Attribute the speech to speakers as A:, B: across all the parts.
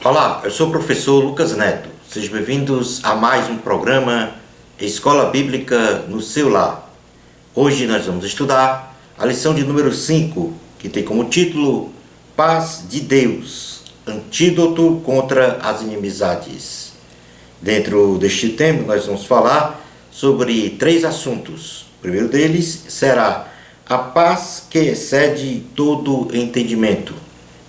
A: Olá, eu sou o professor Lucas Neto. Sejam bem-vindos a mais um programa Escola Bíblica no seu lar. Hoje nós vamos estudar a lição de número 5, que tem como título Paz de Deus, antídoto contra as inimizades. Dentro deste tema nós vamos falar sobre 3 assuntos. O primeiro deles será a paz que excede todo entendimento.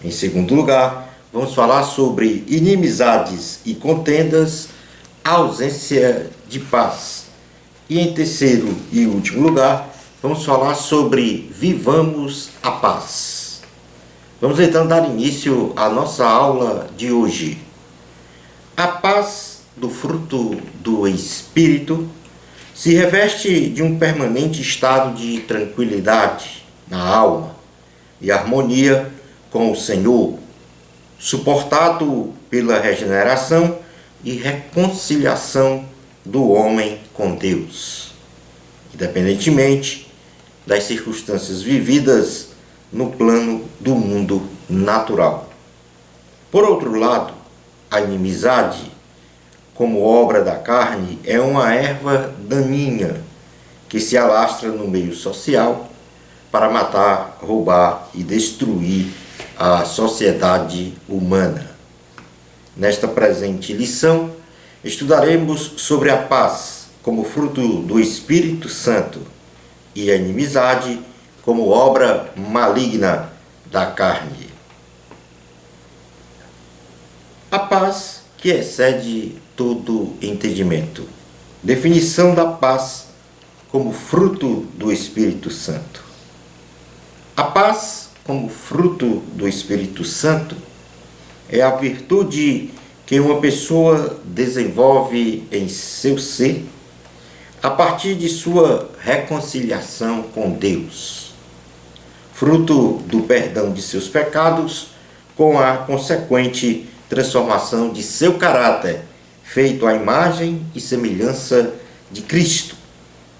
A: Em segundo lugar, vamos falar sobre inimizades e contendas, ausência de paz. E em terceiro e último lugar, vamos falar sobre vivamos a paz. Vamos então dar início à nossa aula de hoje. A paz do fruto do Espírito se reveste de um permanente estado de tranquilidade na alma e harmonia com o Senhor, suportado pela regeneração e reconciliação do homem com Deus, independentemente das circunstâncias vividas no plano do mundo natural. Por outro lado, a inimizade, como obra da carne, é uma erva daninha que se alastra no meio social para matar, roubar e destruir a sociedade humana. Nesta presente lição, estudaremos sobre a paz como fruto do Espírito Santo e a inimizade como obra maligna da carne. A paz que excede todo entendimento. Definição da paz como fruto do Espírito Santo. A paz como fruto do Espírito Santo é a virtude que uma pessoa desenvolve em seu ser a partir de sua reconciliação com Deus, fruto do perdão de seus pecados, com a consequente transformação de seu caráter, feito à imagem e semelhança de Cristo,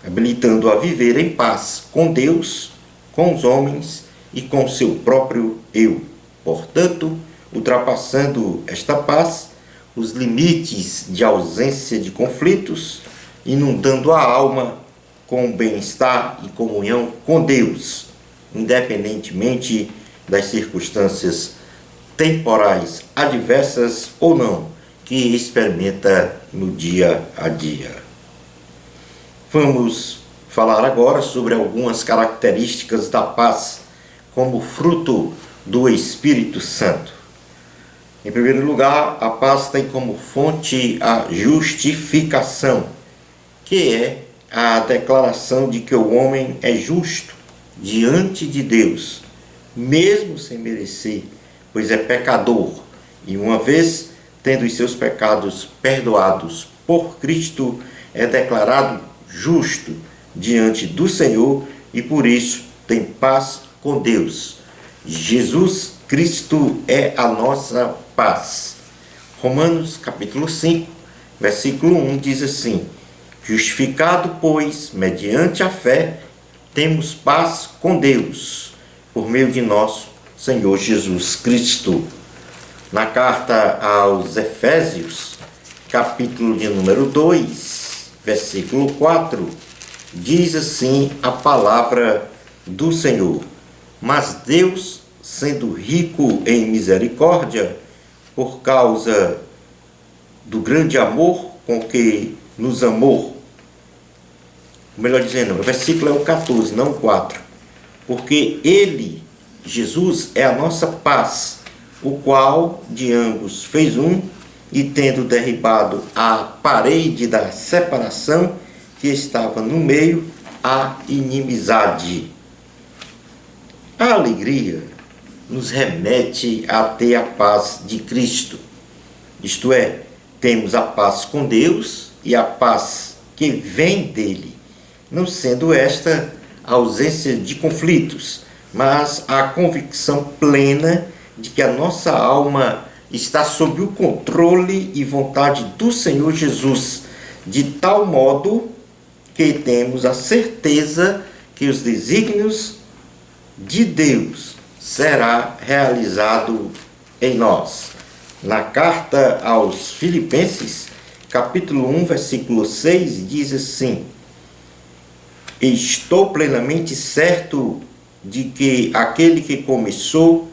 A: habilitando a viver em paz com Deus, com os homens e com seu próprio eu. Portanto, ultrapassando esta paz, os limites de ausência de conflitos, inundando a alma com bem-estar e comunhão com Deus, independentemente das circunstâncias temporais adversas ou não que experimenta no dia a dia. Vamos falar agora sobre algumas características da paz como fruto do Espírito Santo. Em primeiro lugar, a paz tem como fonte a justificação, que é a declaração de que o homem é justo diante de Deus, mesmo sem merecer, pois é pecador, e uma vez tendo os seus pecados perdoados por Cristo, é declarado justo diante do Senhor e por isso tem paz com Deus. Jesus Cristo é a nossa paz. Romanos capítulo 5, versículo 1 diz assim: justificado, pois, mediante a fé, temos paz com Deus, por meio de nosso Senhor Jesus Cristo. Na carta aos Efésios, capítulo de número 2, versículo 4, diz assim a palavra do Senhor: mas Deus, sendo rico em misericórdia, por causa do grande amor com que nos amou, melhor dizendo, o versículo é o 14, não o 4, porque Ele, Jesus, é a nossa paz, o qual de ambos fez um, e tendo derribado a parede da separação que estava no meio, a inimizade. A alegria nos remete a ter a paz de Cristo. Isto é, temos a paz com Deus e a paz que vem dele, não sendo esta a ausência de conflitos, mas a convicção plena de que a nossa alma está sob o controle e vontade do Senhor Jesus, de tal modo que temos a certeza que os desígnios de Deus será realizado em nós. Na carta aos Filipenses, capítulo 1, versículo 6, diz assim: estou plenamente certo de que aquele que começou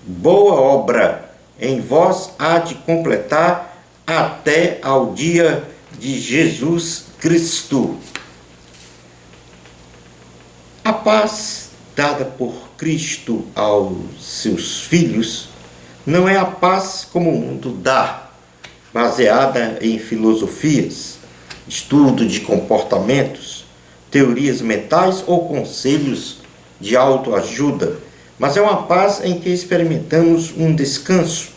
A: boa obra em vós há de completar até ao dia de Jesus Cristo. A paz dada por Cristo aos seus filhos não é a paz como o mundo dá, baseada em filosofias, estudo de comportamentos, teorias mentais ou conselhos de autoajuda, mas é uma paz em que experimentamos um descanso,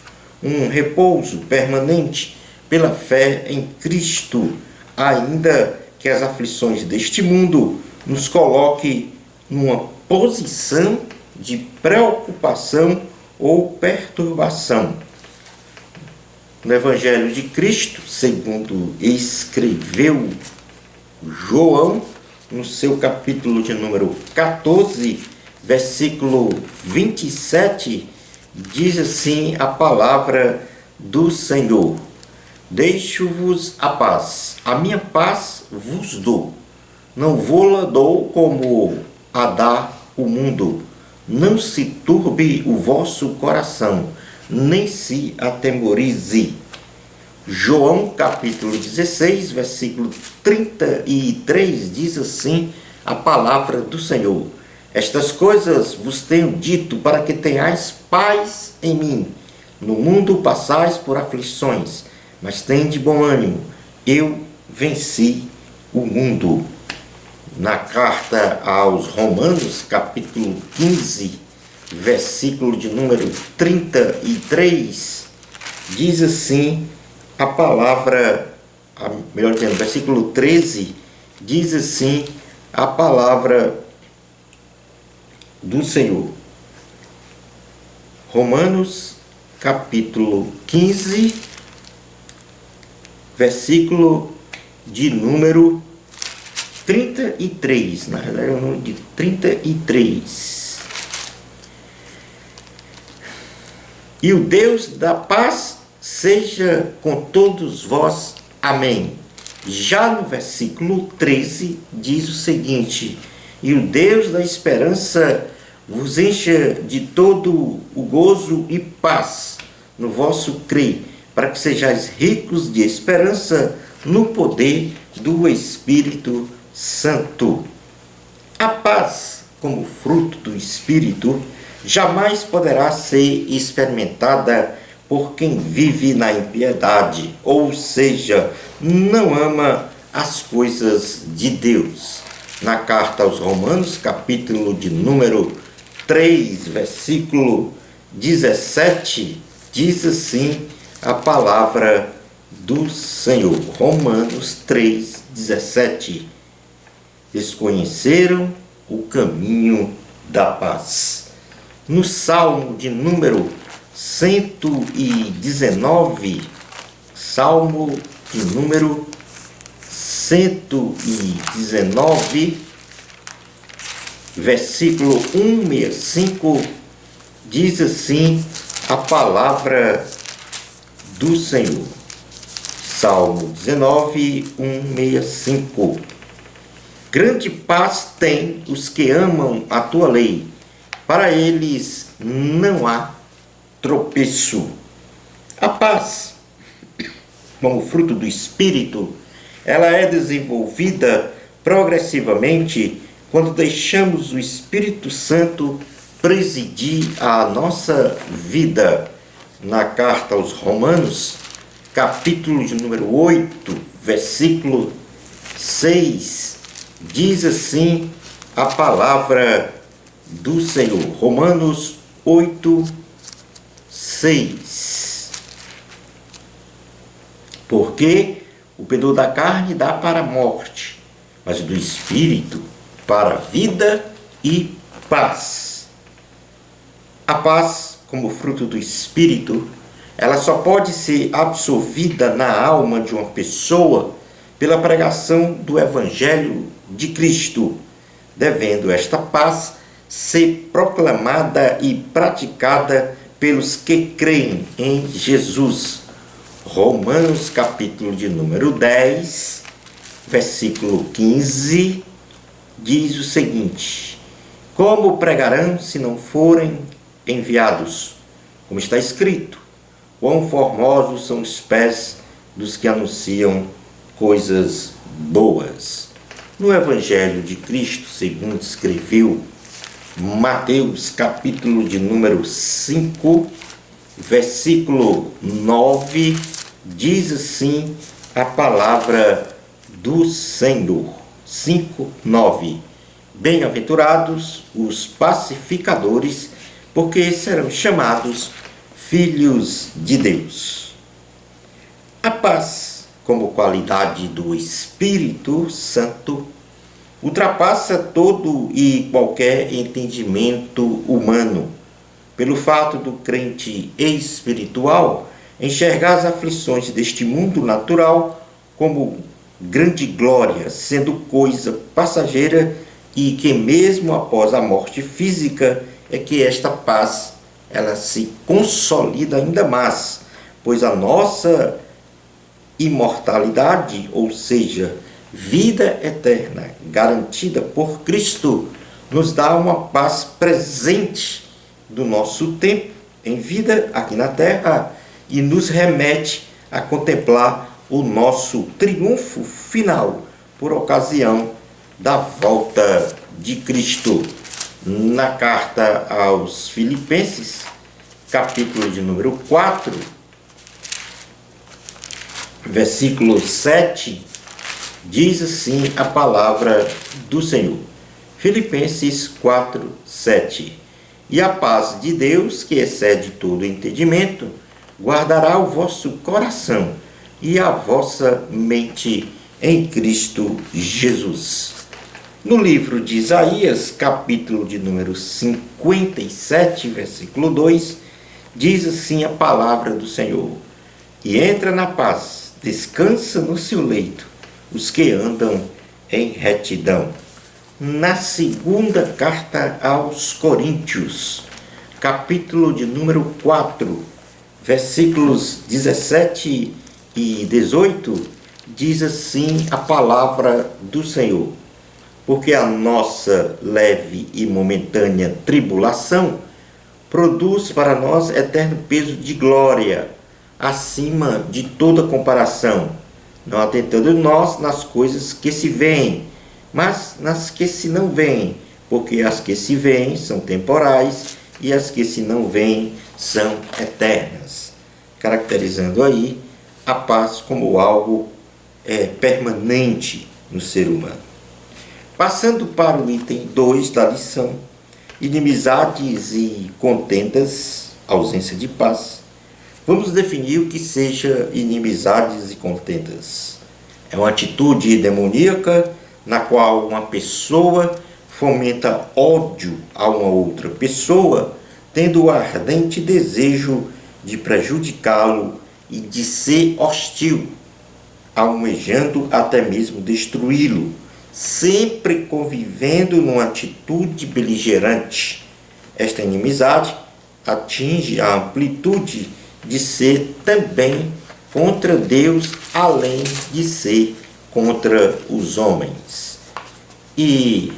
A: um repouso permanente pela fé em Cristo, ainda que as aflições deste mundo nos coloquem numa posição de preocupação ou perturbação. No Evangelho de Cristo, segundo escreveu João, no seu capítulo de número 14, versículo 27, diz assim a palavra do Senhor: deixo-vos a paz, a minha paz vos dou, não vou-la dou como a dá o mundo. Não se turbe o vosso coração, nem se atemorize. João capítulo 16, versículo 33, diz assim a palavra do Senhor: estas coisas vos tenho dito para que tenhais paz em mim. No mundo passais por aflições, mas tende bom ânimo, eu venci o mundo. Na carta aos Romanos, capítulo 15, versículo de número 33, diz assim a palavra, melhor dizendo, versículo 13, diz assim a palavra do Senhor. Romanos, capítulo 15, versículo de número 33, na verdade é o número de 33. E o Deus da paz seja com todos vós. Amém. Já no versículo 13 diz o seguinte: e o Deus da esperança vos encha de todo o gozo e paz no vosso crer, para que sejais ricos de esperança no poder do Espírito Santo. A paz, como fruto do Espírito, jamais poderá ser experimentada por quem vive na impiedade, ou seja, não ama as coisas de Deus. Na carta aos Romanos, capítulo de número 3, versículo 17, diz assim a palavra do Senhor. Romanos 3, 17. Desconheceram o caminho da paz. No Salmo de número 119, Salmo de número 119, versículo 165, diz assim a palavra do Senhor. Salmo 19, 165. Grande paz tem os que amam a tua lei, para eles não há tropeço. A paz, como fruto do Espírito, ela é desenvolvida progressivamente quando deixamos o Espírito Santo presidir a nossa vida. Na carta aos Romanos, capítulo de número 8, versículo 6, diz assim a palavra do Senhor. Romanos 8, 6. Porque o pendor da carne dá para a morte, mas do Espírito para a vida e paz. A paz, como fruto do Espírito, ela só pode ser absorvida na alma de uma pessoa pela pregação do Evangelho de Cristo, devendo esta paz ser proclamada e praticada pelos que creem em Jesus. Romanos capítulo de número 10, versículo 15, diz o seguinte: como pregarão se não forem enviados? Como está escrito, quão formosos são os pés dos que anunciam coisas boas. No Evangelho de Cristo, segundo escreveu Mateus, capítulo de número 5, versículo 9, diz assim a palavra do Senhor. 5, 9. Bem-aventurados os pacificadores, porque serão chamados filhos de Deus. A paz, como qualidade do Espírito Santo, ultrapassa todo e qualquer entendimento humano, pelo fato do crente espiritual enxergar as aflições deste mundo natural como grande glória, sendo coisa passageira, e que mesmo após a morte física é que esta paz ela se consolida ainda mais, pois a nossa imortalidade, ou seja, vida eterna garantida por Cristo, nos dá uma paz presente do nosso tempo em vida aqui na terra e nos remete a contemplar o nosso triunfo final por ocasião da volta de Cristo. Na carta aos Filipenses, capítulo de número 4, versículo 7, diz assim a palavra do Senhor. Filipenses 4, 7. E a paz de Deus, que excede todo entendimento, guardará o vosso coração e a vossa mente em Cristo Jesus. No livro de Isaías, capítulo de número 57, versículo 2, diz assim a palavra do Senhor: e entra na paz, descansa no seu leito, os que andam em retidão. Na segunda carta aos Coríntios, capítulo de número 4, versículos 17 e 18, diz assim a palavra do Senhor: porque a nossa leve e momentânea tribulação produz para nós eterno peso de glória, acima de toda comparação, não atentando nós nas coisas que se veem, mas nas que se não veem, porque as que se veem são temporais e as que se não veem são eternas, caracterizando aí a paz como algo permanente no ser humano. Passando para o item 2 da lição, inimizades e contendas, ausência de paz, vamos definir o que seja inimizades e contendas. É uma atitude demoníaca na qual uma pessoa fomenta ódio a uma outra pessoa, tendo o ardente desejo de prejudicá-lo e de ser hostil, almejando até mesmo destruí-lo, sempre convivendo numa atitude beligerante. Esta inimizade atinge a amplitude de ser também contra Deus, além de ser contra os homens. E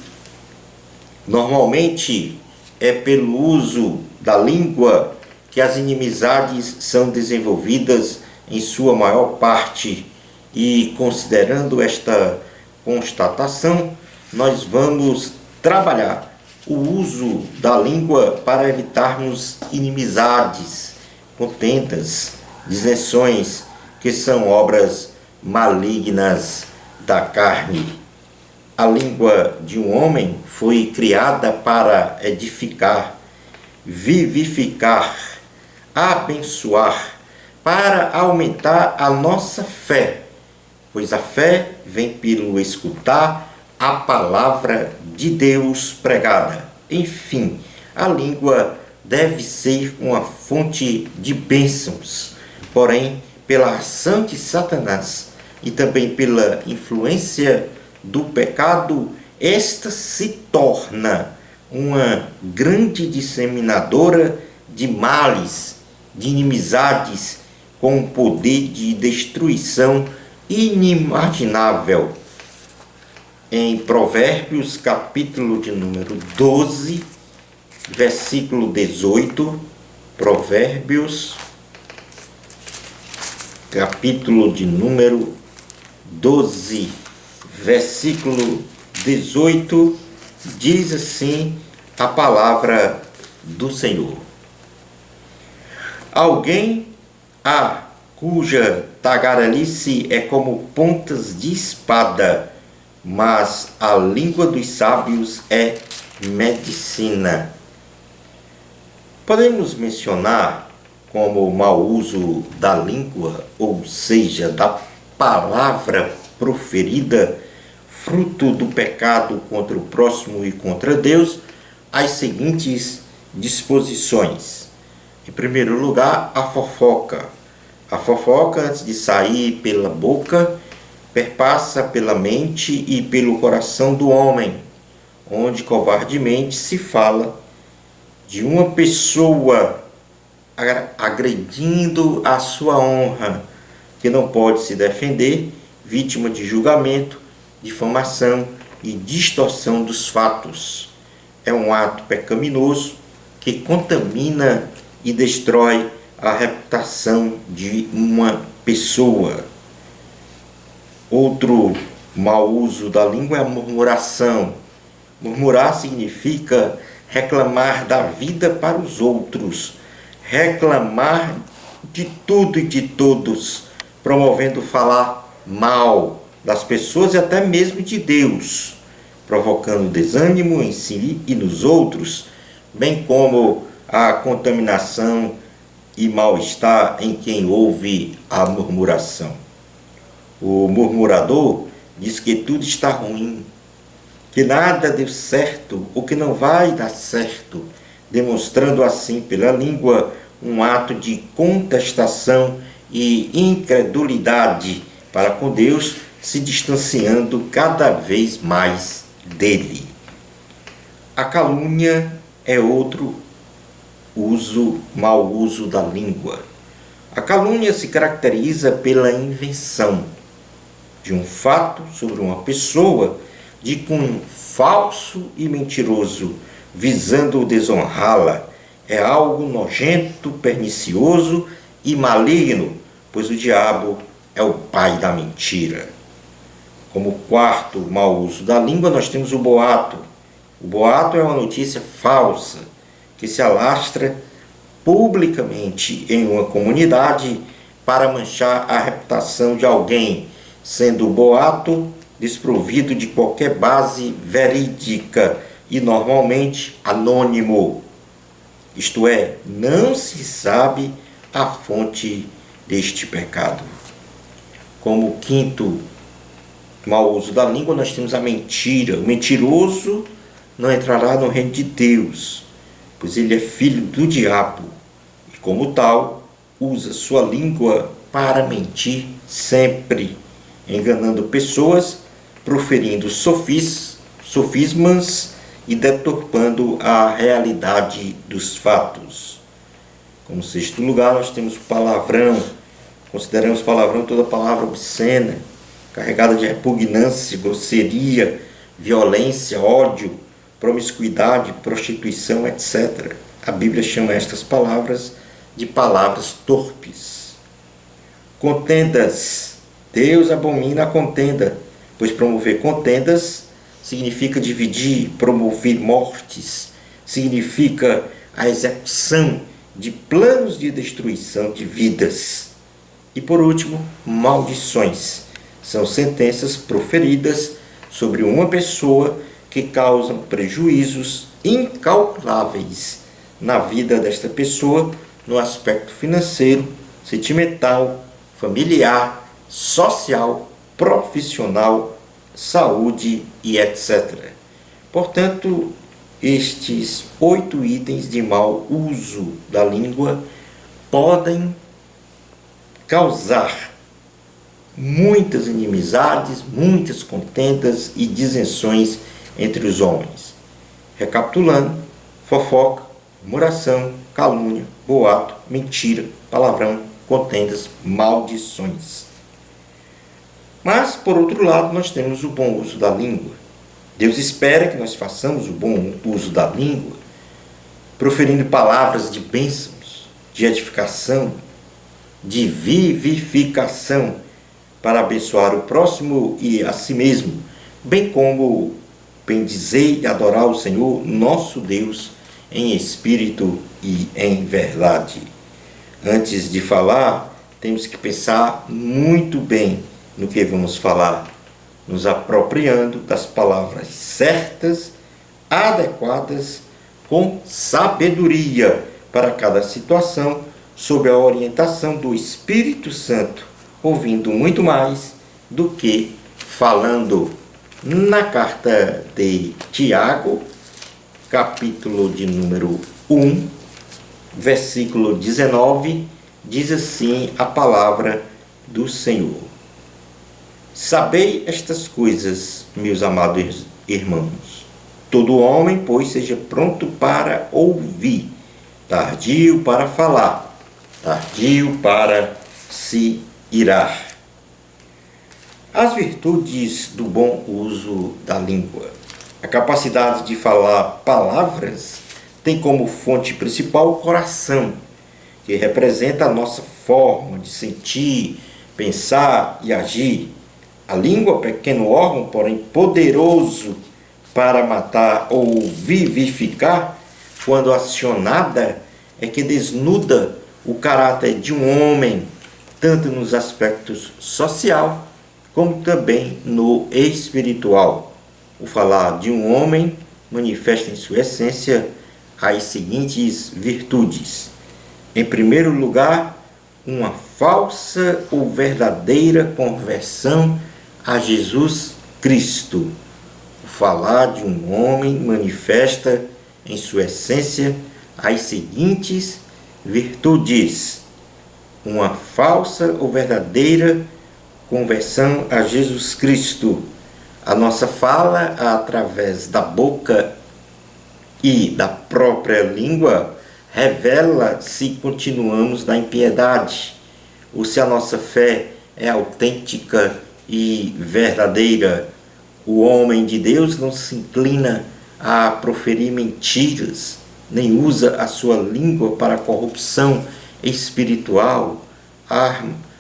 A: normalmente é pelo uso da língua que as inimizades são desenvolvidas em sua maior parte, e considerando esta constatação, nós vamos trabalhar o uso da língua para evitarmos inimizades, contendas, dissensões, que são obras malignas da carne. A língua de um homem foi criada para edificar, vivificar, abençoar, para aumentar a nossa fé, pois a fé vem pelo escutar a palavra de Deus pregada. Enfim, a língua deve ser uma fonte de bênçãos, porém, pela ação de Satanás e também pela influência do pecado, esta se torna uma grande disseminadora de males, de inimizades, com um poder de destruição inimaginável. Em Provérbios, capítulo de número 12, versículo 18, Provérbios, capítulo de número 12, versículo 18, diz assim a palavra do Senhor: alguém cuja tagarelice é como pontas de espada, mas a língua dos sábios é medicina. Podemos mencionar como o mau uso da língua, ou seja, da palavra proferida, fruto do pecado contra o próximo e contra Deus, as seguintes disposições. Em primeiro lugar, a fofoca. A fofoca, antes de sair pela boca, perpassa pela mente e pelo coração do homem, onde covardemente se fala de uma pessoa agredindo a sua honra, que não pode se defender, vítima de julgamento, difamação e distorção dos fatos. É um ato pecaminoso que contamina e destrói a reputação de uma pessoa. Outro mau uso da língua é a murmuração. Murmurar significa reclamar da vida para os outros, reclamar de tudo e de todos, promovendo falar mal das pessoas e até mesmo de Deus, provocando desânimo em si e nos outros, bem como a contaminação e mal-estar em quem ouve a murmuração. O murmurador diz que tudo está ruim, que nada deu certo ou que não vai dar certo, demonstrando assim pela língua um ato de contestação e incredulidade para com Deus, se distanciando cada vez mais dele. A calúnia é outro mau uso da língua. A calúnia se caracteriza pela invenção de um fato sobre uma pessoa de cunho falso e mentiroso, visando desonrá-la. É algo nojento, pernicioso e maligno, pois o diabo é o pai da mentira. Como quarto mau uso da língua, nós temos o boato. O boato é uma notícia falsa que se alastra publicamente em uma comunidade para manchar a reputação de alguém, sendo o boato desprovido de qualquer base verídica e normalmente anônimo. Isto é, não se sabe a fonte deste pecado. Como quinto mau uso da língua, nós temos a mentira. O mentiroso não entrará no reino de Deus, pois ele é filho do diabo e, como tal, usa sua língua para mentir sempre, enganando pessoas, proferindo sofismas e deturpando a realidade dos fatos. Como sexto lugar, nós temos o palavrão. Consideramos palavrão toda palavra obscena, carregada de repugnância, grosseria, violência, ódio, promiscuidade, prostituição, etc. A Bíblia chama estas palavras de palavras torpes. Contendas. Deus abomina a contenda, pois promover contendas significa dividir, promover mortes, significa a execução de planos de destruição de vidas. E por último, maldições. São sentenças proferidas sobre uma pessoa que causam prejuízos incalculáveis na vida desta pessoa no aspecto financeiro, sentimental, familiar, social, profissional, saúde e etc. Portanto, estes 8 itens de mau uso da língua podem causar muitas inimizades, muitas contendas e disenções entre os homens. Recapitulando: fofoca, murmuração, calúnia, boato, mentira, palavrão, contendas, maldições. Mas, por outro lado, nós temos o bom uso da língua. Deus espera que nós façamos o bom uso da língua, proferindo palavras de bênçãos, de edificação, de vivificação, para abençoar o próximo e a si mesmo, bem como bendizer e adorar o Senhor, nosso Deus, em espírito e em verdade. Antes de falar, temos que pensar muito bem no que vamos falar, nos apropriando das palavras certas, adequadas, com sabedoria para cada situação, sob a orientação do Espírito Santo, ouvindo muito mais do que falando. Na carta de Tiago, capítulo de número 1, versículo 19, diz assim a palavra do Senhor. Sabei estas coisas, meus amados irmãos. Todo homem, pois, seja pronto para ouvir, tardio para falar, tardio para se irar. As virtudes do bom uso da língua. A capacidade de falar palavras tem como fonte principal o coração, que representa a nossa forma de sentir, pensar e agir. A língua, pequeno órgão, porém poderoso para matar ou vivificar, quando acionada, é que desnuda o caráter de um homem, tanto nos aspectos social, como também no espiritual. O falar de um homem manifesta em sua essência as seguintes virtudes. Em primeiro lugar, uma falsa ou verdadeira conversão a Jesus Cristo. O falar de um homem manifesta em sua essência as seguintes virtudes. Uma falsa ou verdadeira conversão a Jesus Cristo. A nossa fala, através da boca e da própria língua, revela se continuamos na impiedade ou se a nossa fé é autêntica e verdadeira. O homem de Deus não se inclina a proferir mentiras, nem usa a sua língua para corrupção espiritual,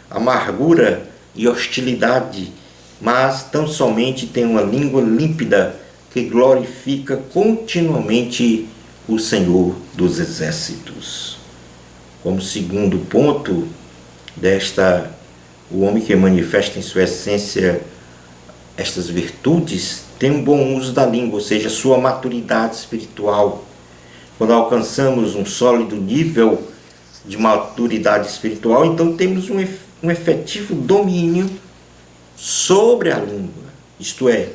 A: amargura e hostilidade, mas tão somente tem uma língua límpida que glorifica continuamente o Senhor dos Exércitos. Como segundo ponto o homem que manifesta em sua essência estas virtudes tem um bom uso da língua, ou seja, sua maturidade espiritual. Quando alcançamos um sólido nível de maturidade espiritual, então temos um efetivo domínio sobre a língua, isto é,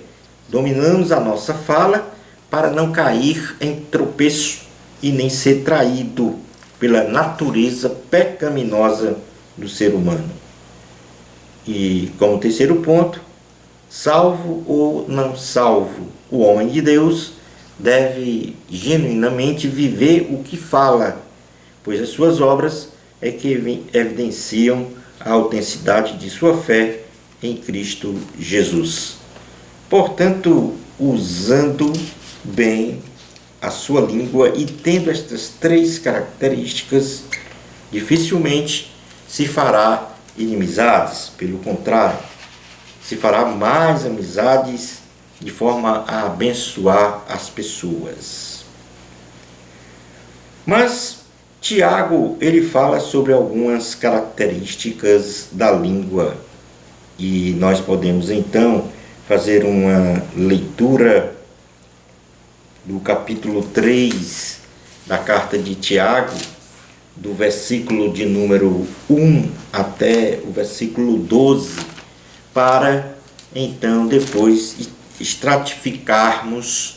A: dominamos a nossa fala para não cair em tropeço e nem ser traído pela natureza pecaminosa do ser humano. E como terceiro ponto, salvo ou não salvo, o homem de Deus deve genuinamente viver o que fala, pois as suas obras é que evidenciam a autenticidade de sua fé em Cristo Jesus. Portanto, usando bem a sua língua e tendo estas três características, dificilmente se fará inimizades, pelo contrário, se fará mais amizades de forma a abençoar as pessoas. Mas Tiago, ele fala sobre algumas características da língua e nós podemos então fazer uma leitura do capítulo 3 da carta de Tiago, do versículo de número 1 até o versículo 12, para então depois estratificarmos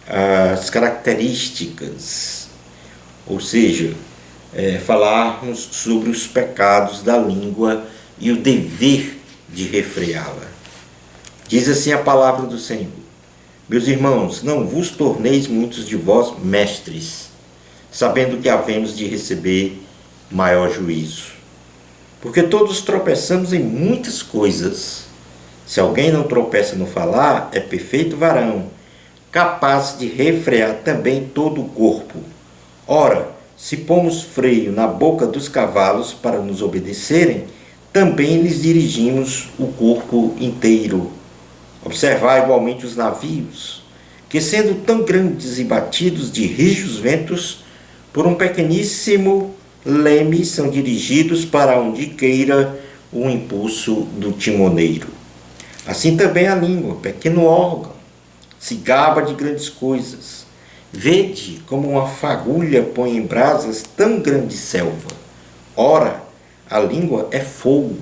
A: as características, ou seja, falarmos sobre os pecados da língua e o dever de refreá-la. Diz assim a palavra do Senhor: Meus irmãos, não vos torneis muitos de vós mestres, sabendo que havemos de receber maior juízo. Porque todos tropeçamos em muitas coisas. Se alguém não tropeça no falar, é perfeito varão, capaz de refrear também todo o corpo. Ora, se pomos freio na boca dos cavalos para nos obedecerem, também lhes dirigimos o corpo inteiro. Observai igualmente os navios, que sendo tão grandes e batidos de rijos ventos, por um pequeníssimo leme são dirigidos para onde queira o impulso do timoneiro. Assim também a língua, pequeno órgão, se gaba de grandes coisas. Vede como uma fagulha põe em brasas tão grande selva. Ora, a língua é fogo,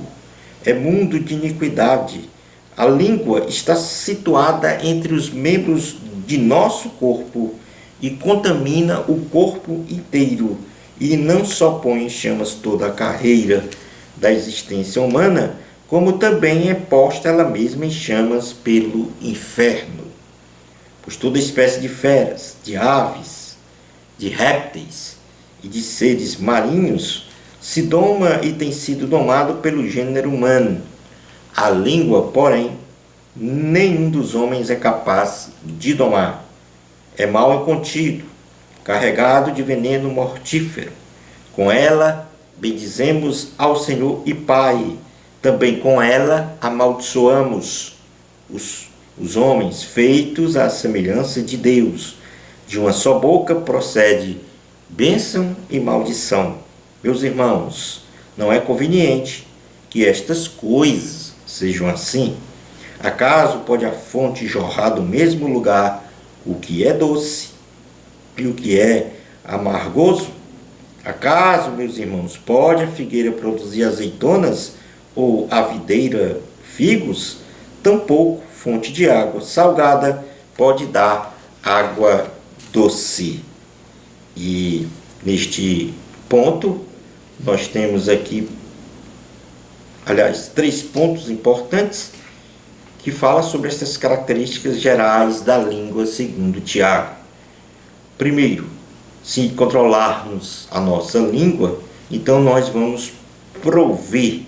A: é mundo de iniquidade. A língua está situada entre os membros de nosso corpo e contamina o corpo inteiro, e não só põe em chamas toda a carreira da existência humana, como também é posta ela mesma em chamas pelo inferno. Pois toda espécie de feras, de aves, de répteis e de seres marinhos se doma e tem sido domado pelo gênero humano. A língua, porém, nenhum dos homens é capaz de domar. É mal incontido, carregado de veneno mortífero. Com ela bendizemos ao Senhor e Pai, também com ela amaldiçoamos os homens feitos à semelhança de Deus. De uma só boca procede bênção e maldição. Meus irmãos, não é conveniente que estas coisas sejam assim. Acaso pode a fonte jorrar do mesmo lugar o que é doce e o que é amargoso? Acaso, meus irmãos, pode a figueira produzir azeitonas ou a videira figos? Tampouco fonte de água salgada pode dar água doce. E neste ponto, nós temos aqui, aliás, 3 pontos importantes que falam sobre essas características gerais da língua segundo Tiago. Primeiro, se controlarmos a nossa língua, então nós vamos prover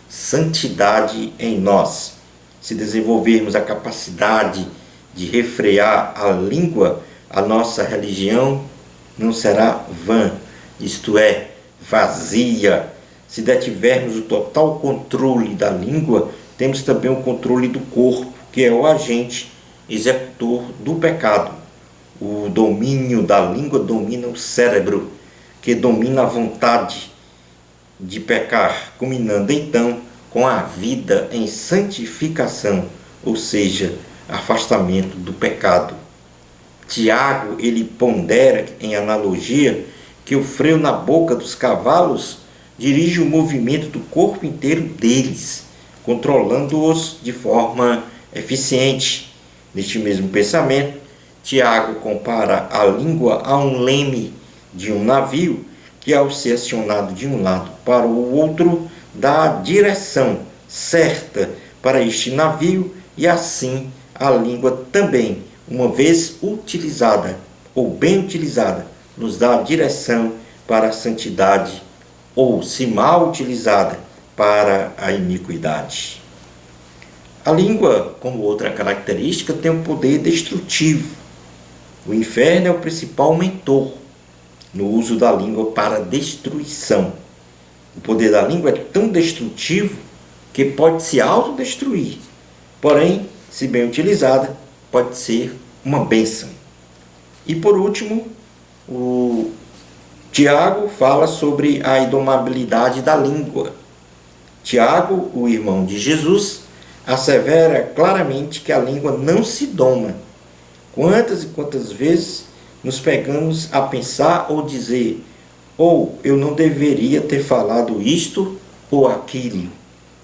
A: santidade em nós. Se desenvolvermos a capacidade de refrear a língua, a nossa religião não será vã, isto é, vazia. Se detivermos o total controle da língua, temos também o controle do corpo, que é o agente executor do pecado. O domínio da língua domina o cérebro, que domina a vontade de pecar, culminando então com a vida em santificação, ou seja, afastamento do pecado. Tiago, ele pondera em analogia que o freio na boca dos cavalos dirige o movimento do corpo inteiro deles, controlando-os de forma eficiente. Neste mesmo pensamento, Tiago compara a língua a um leme de um navio que, ao ser acionado de um lado para o outro, dá a direção certa para este navio, e assim a língua também, uma vez utilizada ou bem utilizada, nos dá a direção para a santidade, ou, se mal utilizada, para a iniquidade. A língua, como outra característica, tem um poder destrutivo. O inferno é o principal mentor no uso da língua para destruição. O poder da língua é tão destrutivo que pode se autodestruir. Porém, se bem utilizada, pode ser uma bênção. E por último, o Tiago fala sobre a indomabilidade da língua. Tiago, o irmão de Jesus, assevera claramente que a língua não se doma. Quantas e quantas vezes nos pegamos a pensar ou dizer: ou eu não deveria ter falado isto ou aquilo.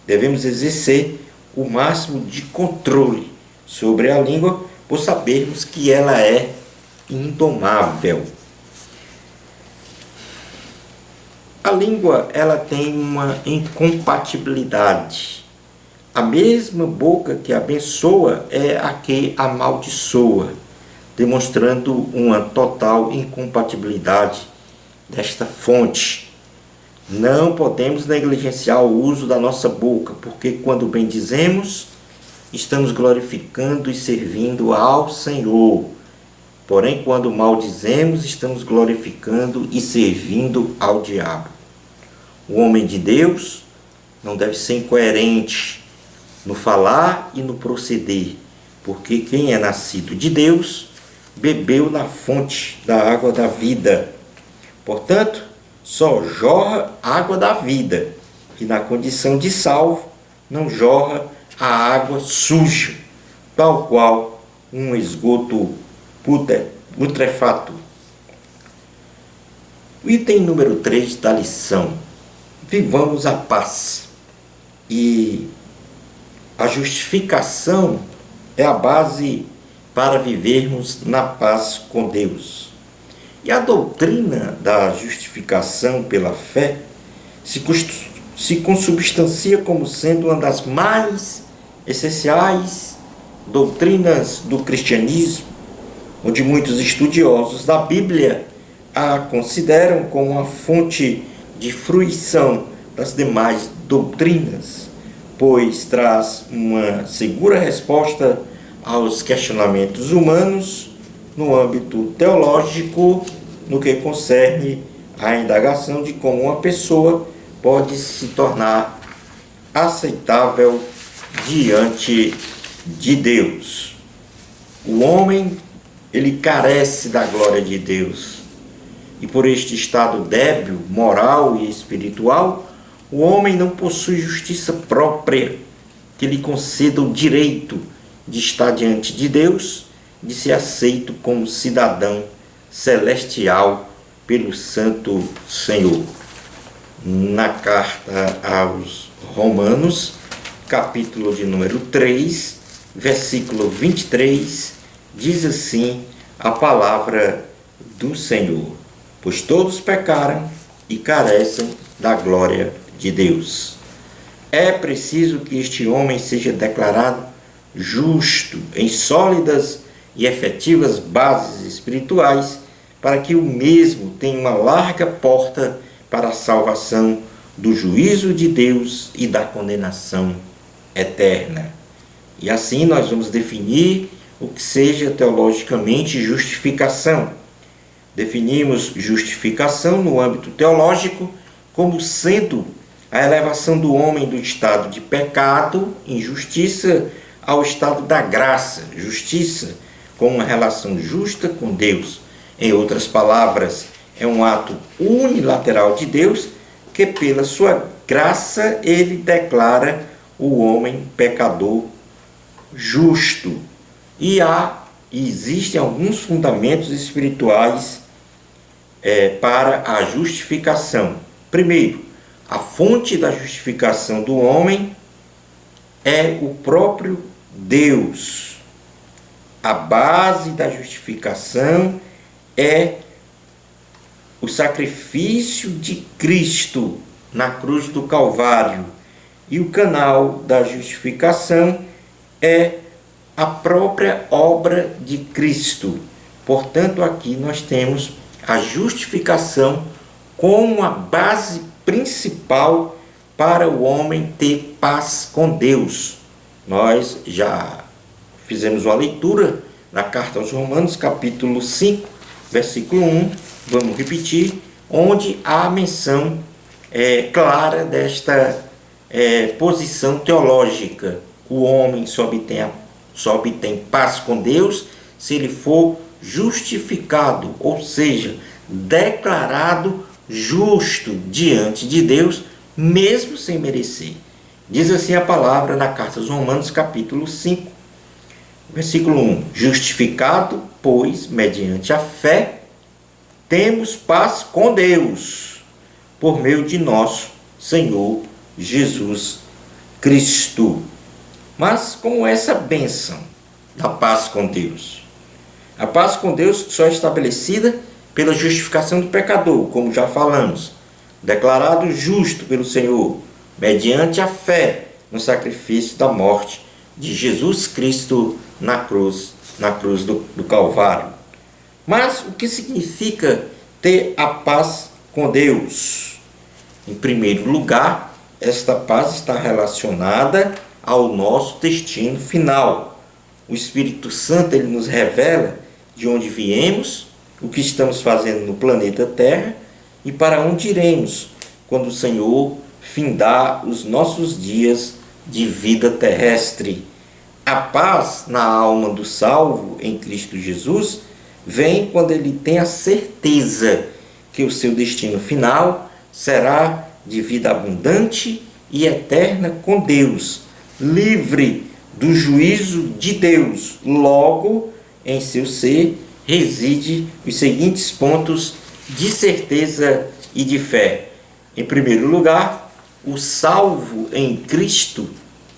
A: Devemos exercer o máximo de controle sobre a língua, por sabermos que ela é indomável. A língua, ela tem uma incompatibilidade. A mesma boca que abençoa é a que amaldiçoa, demonstrando uma total incompatibilidade desta fonte. Não podemos negligenciar o uso da nossa boca, porque quando bendizemos, estamos glorificando e servindo ao Senhor. Porém, quando maldizemos, estamos glorificando e servindo ao diabo. O homem de Deus não deve ser incoerente no falar e no proceder, porque quem é nascido de Deus bebeu na fonte da água da vida. Portanto, só jorra água da vida, e na condição de salvo não jorra a água suja, tal qual um esgoto putrefato. O item número 3 da lição: vivamos a paz. E a justificação é a base para vivermos na paz com Deus. E a doutrina da justificação pela fé se consubstancia como sendo uma das mais essenciais doutrinas do cristianismo, onde muitos estudiosos da Bíblia a consideram como uma fonte de fruição das demais doutrinas, pois traz uma segura resposta aos questionamentos humanos no âmbito teológico, no que concerne à indagação de como uma pessoa pode se tornar aceitável diante de Deus. O homem, ele carece da glória de Deus, e por este estado débil, moral e espiritual, o homem não possui justiça própria que lhe conceda o direito de estar diante de Deus, de ser aceito como cidadão celestial pelo Santo Senhor. Na carta aos Romanos, capítulo de número 3, versículo 23, diz assim a palavra do Senhor: pois todos pecaram e carecem da glória de Deus. É preciso que este homem seja declarado justo em sólidas e efetivas bases espirituais, para que o mesmo tenha uma larga porta para a salvação do juízo de Deus e da condenação eterna. E assim nós vamos definir o que seja teologicamente justificação. Definimos justificação no âmbito teológico como sendo a elevação do homem do estado de pecado, injustiça, ao estado da graça, justiça, com uma relação justa com Deus. Em outras palavras, é um ato unilateral de Deus que, pela sua graça, ele declara o homem pecador justo. E existem alguns fundamentos espirituais para a justificação. Primeiro, a fonte da justificação do homem é o próprio Deus. A base da justificação é o sacrifício de Cristo na cruz do Calvário. E o canal da justificação é a própria obra de Cristo. Portanto, aqui nós temos a justificação como a base principal para o homem ter paz com Deus. Nós já fizemos uma leitura na carta aos Romanos, capítulo 5, versículo 1, vamos repetir, onde há menção clara desta posição teológica. O homem só obtém paz com Deus se ele for justificado, ou seja, declarado justo diante de Deus, mesmo sem merecer. Diz assim a palavra na carta aos Romanos, capítulo 5, versículo 1. Justificado, pois, mediante a fé, temos paz com Deus, por meio de nosso Senhor Jesus Cristo. Mas como essa bênção da paz com Deus? A paz com Deus só é estabelecida pela justificação do pecador, como já falamos, declarado justo pelo Senhor, mediante a fé no sacrifício da morte de Jesus Cristo na cruz do Calvário. Mas o que significa ter a paz com Deus. Em primeiro lugar, esta paz está relacionada ao nosso destino final. O Espírito Santo ele nos revela de onde viemos, o que estamos fazendo no planeta Terra e para onde iremos quando o Senhor findar os nossos dias de vida terrestre. A paz na alma do salvo em Cristo Jesus vem quando ele tem a certeza que o seu destino final será de vida abundante e eterna com Deus, livre do juízo de Deus. Logo, em seu ser reside os seguintes pontos de certeza e de fé. Em primeiro lugar, o salvo em Cristo,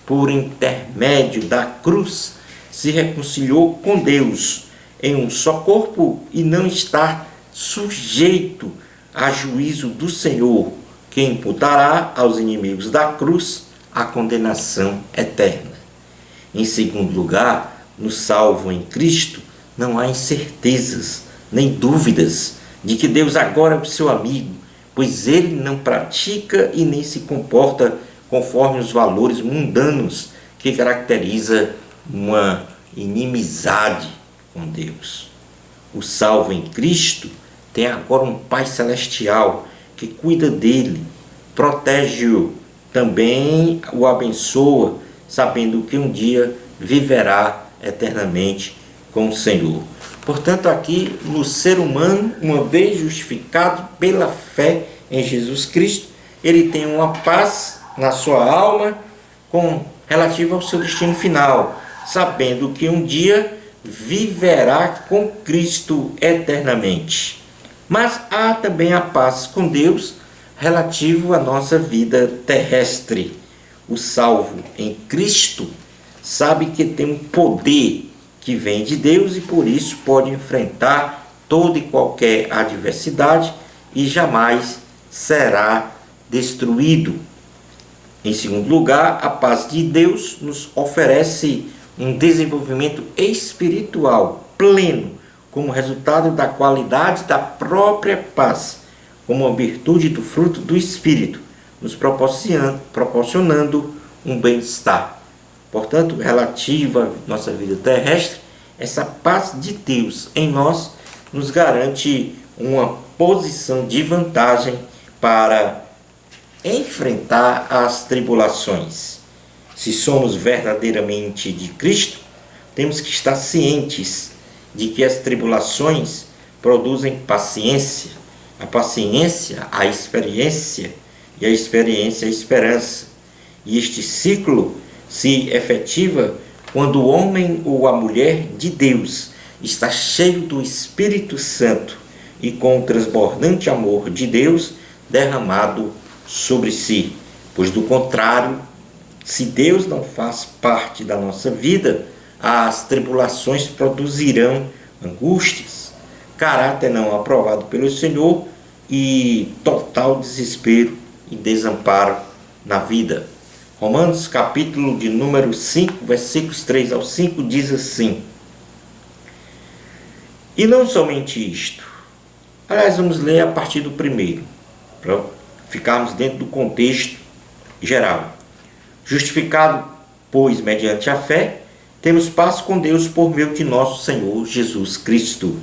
A: por intermédio da cruz, se reconciliou com Deus em um só corpo e não está sujeito a juízo do Senhor, que imputará aos inimigos da cruz a condenação eterna. Em segundo lugar, no salvo em Cristo, não há incertezas nem dúvidas de que Deus agora é o seu amigo, pois ele não pratica e nem se comporta conforme os valores mundanos que caracteriza uma inimizade com Deus. O salvo em Cristo tem agora um Pai Celestial que cuida dele, protege-o, também o abençoa, sabendo que um dia viverá eternamente com o Senhor. Portanto, aqui no ser humano, uma vez justificado pela fé em Jesus Cristo, ele tem uma paz na sua alma relativa ao seu destino final, sabendo que um dia viverá com Cristo eternamente. Mas há também a paz com Deus relativo à nossa vida terrestre. O salvo em Cristo sabe que tem um poder que vem de Deus e por isso pode enfrentar toda e qualquer adversidade e jamais será destruído. Em segundo lugar, a paz de Deus nos oferece um desenvolvimento espiritual pleno, como resultado da qualidade da própria paz, como uma virtude do fruto do Espírito, nos proporcionando um bem-estar. Portanto, relativa à nossa vida terrestre, essa paz de Deus em nós nos garante uma posição de vantagem para enfrentar as tribulações. Se somos verdadeiramente de Cristo, temos que estar cientes de que as tribulações produzem paciência, a paciência, a experiência, e a experiência, a esperança. E este ciclo se efetiva quando o homem ou a mulher de Deus está cheio do Espírito Santo e com o transbordante amor de Deus derramado sobre si. Pois do contrário, se Deus não faz parte da nossa vida, as tribulações produzirão angústias, caráter não aprovado pelo Senhor e total desespero e desamparo na vida. Romanos capítulo de número 5, versículos 3 ao 5 diz assim: e não somente isto. Aliás, vamos ler a partir do primeiro, para ficarmos dentro do contexto geral. Justificado, pois, mediante a fé, temos paz com Deus por meio de nosso Senhor Jesus Cristo,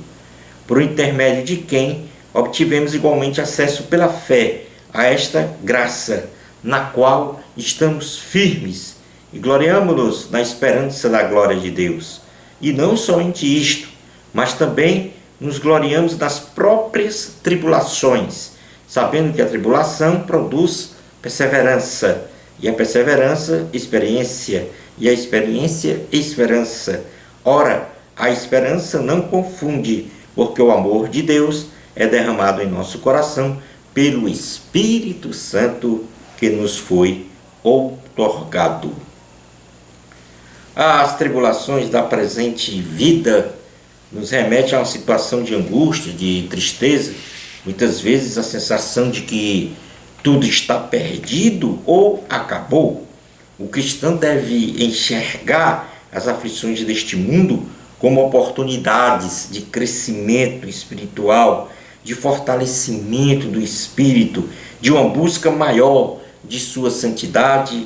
A: por intermédio de quem obtivemos igualmente acesso pela fé a esta graça, na qual estamos firmes e gloriamo-nos na esperança da glória de Deus. E não somente isto, mas também nos gloriamos nas próprias tribulações, sabendo que a tribulação produz perseverança, e a perseverança, experiência, e a experiência, esperança. Ora, a esperança não confunde, porque o amor de Deus é derramado em nosso coração pelo Espírito Santo que nos foi outorgado. As tribulações da presente vida nos remetem a uma situação de angústia, de tristeza, muitas vezes a sensação de que tudo está perdido ou acabou. O cristão deve enxergar as aflições deste mundo como oportunidades de crescimento espiritual, de fortalecimento do espírito, de uma busca maior de sua santidade,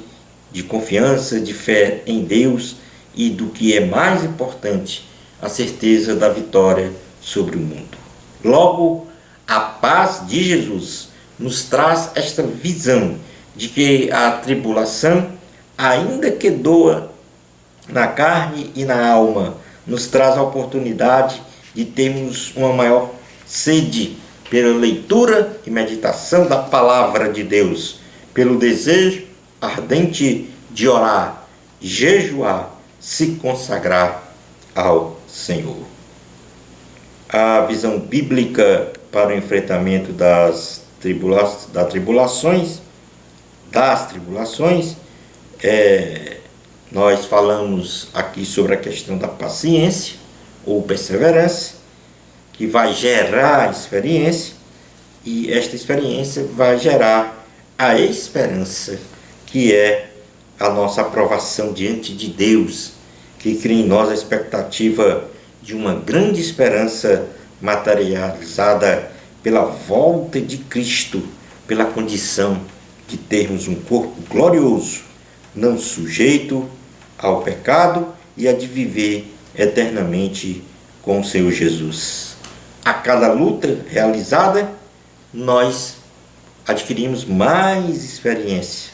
A: de confiança, de fé em Deus e, do que é mais importante, a certeza da vitória sobre o mundo. Logo, a paz de Jesus nos traz esta visão de que a tribulação, ainda que doa na carne e na alma, nos traz a oportunidade de termos uma maior sede pela leitura e meditação da palavra de Deus, pelo desejo ardente de orar, jejuar, se consagrar ao Senhor. A visão bíblica para o enfrentamento das tribulações, nós falamos aqui sobre a questão da paciência ou perseverança, que vai gerar experiência, e esta experiência vai gerar a esperança, que é a nossa aprovação diante de Deus, que cria em nós a expectativa de uma grande esperança materializada pela volta de Cristo, pela condição de termos um corpo glorioso, não sujeito ao pecado, e a de viver eternamente com o Senhor Jesus. A cada luta realizada, nós adquirimos mais experiência.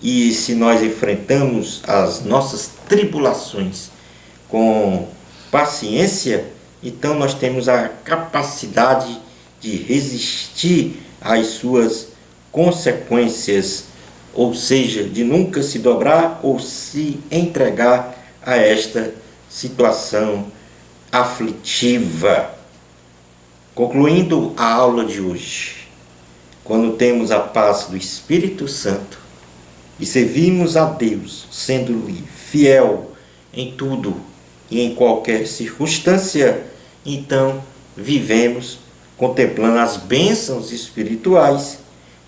A: E se nós enfrentamos as nossas tribulações com paciência, então nós temos a capacidade de resistir às suas consequências, ou seja, de nunca se dobrar ou se entregar a esta situação aflitiva. Concluindo a aula de hoje, quando temos a paz do Espírito Santo e servimos a Deus, sendo-lhe fiel em tudo e em qualquer circunstância, então vivemos contemplando as bênçãos espirituais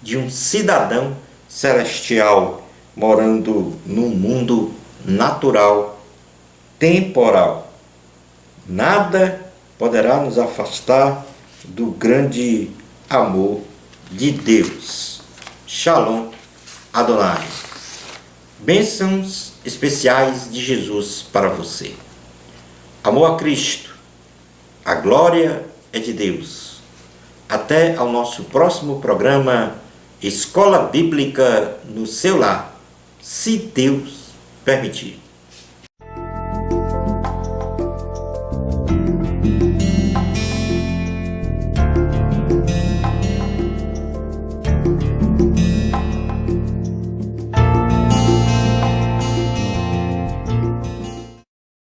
A: de um cidadão celestial morando num mundo natural, temporal. Nada poderá nos afastar do grande amor de Deus. Shalom Adonai. Bênçãos especiais de Jesus para você. Amor a Cristo. A glória é de Deus. Até ao nosso próximo programa Escola Bíblica no seu lar, se Deus permitir.